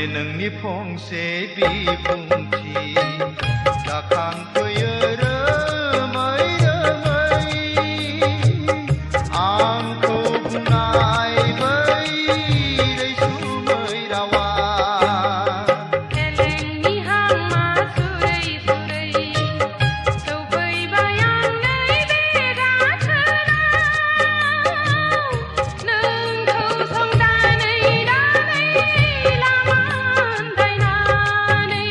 रजे नोंनि फंसे बिबुंथि जाखांफैयो रोमै रोमै आंखौ बुंनाय बै रैसुमै रावा खेलेंनि हांमा सुरै सुरै सौफैबाय आं नैबे गाथोनाव नोंखौ संदानै दानै लामा आन्दायनानै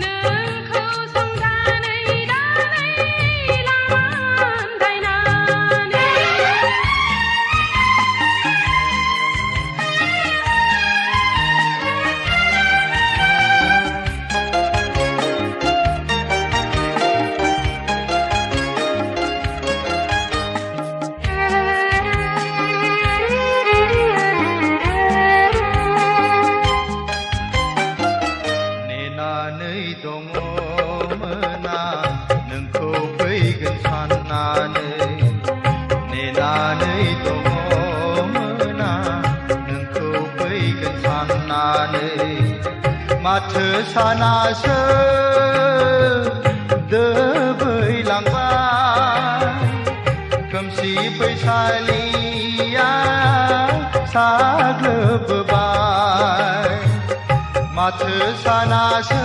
नोंखौ संदानै दानै लामा आन्दायनानै नेनानै दङमोना नोंखौ फैगोन साननानै नेनानै दङमोना नोंखौ फैगोन साननानै माथो सानासो दोबैलांबाय खोमसि फैसालिया साग्लोबबाय माथो सानासो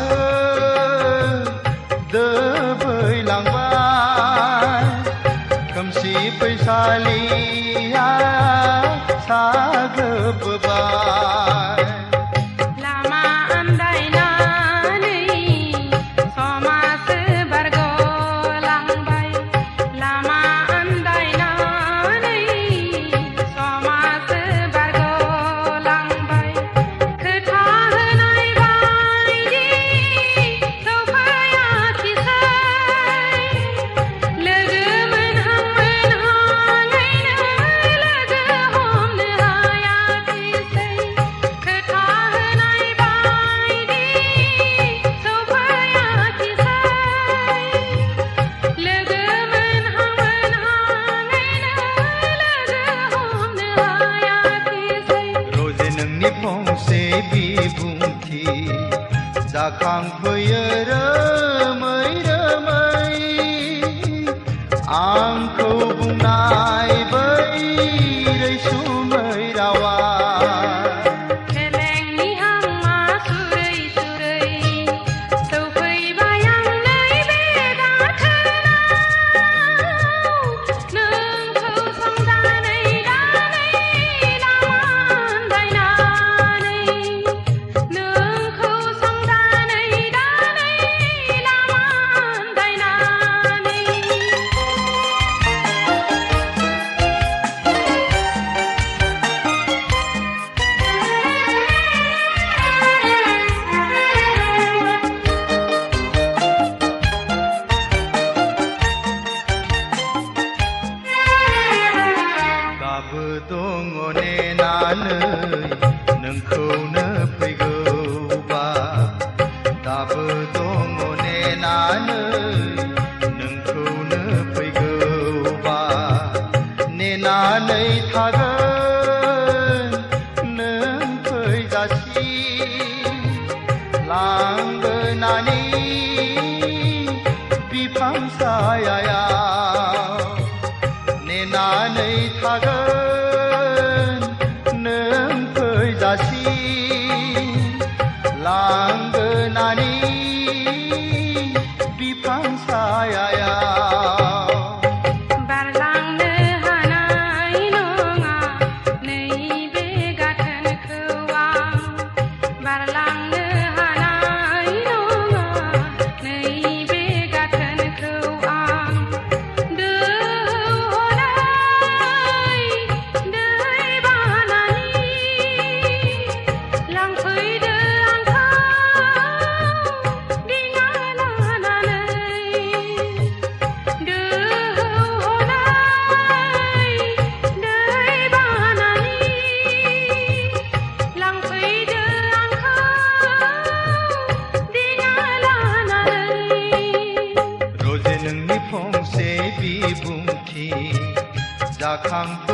दोबैलांबाय खोमसि फैसालिया साग्लोबबाय लामा आन्दायनानै समासो बारग'लांबाय लामा आन्दायनानै समासो बारग'लांबाय खोथा होनाय बायदि सौफैयाखिसै लोगो मोनहां मोनहाङैनो लोगो हमनो हायाखिसै खोथा होनाय बायदि सौफैयाखिसै लोगो मोनहां मोनहाङैनो लोगो हमनो हायाखिसै रजे नोंनि फंसे बिबुंथि जाखांफैयो रोमै रोमै आंखौ बुंनाय बै रैसुमै रावा खेलेंनि हांमा सुरै सुरै सौफैबाय आं नैबे गाथोनाव नोंखौ संदानै दानै लामा आन्दायनानै नोंखौ संदानै दानै लामा आन्दायनानै दाबो दङ नेनानै नोंखौनो फैगौबा दाबो दङ नेनानै नोंखौनो फैगौबा नेनानै थागोन नों फैजासि लांगोनानि बिफां सायायाव नेनानै थागोन नों फैजासि लांगोनानि बिफां सायायाव बारलांनो हानाय नङा नैबे गाथोनखौ आं बारलांनो हानाय नङा नैबे गाथोनखौ आं दोहौनाय दै बानानि लांफैदो आंखौ दिङा लानानै दोहौनाय दै बानानि लांफैदो आंखौ दिङा लानानै रजे नोंनि फंसे बिबुंथि जाखांफैयो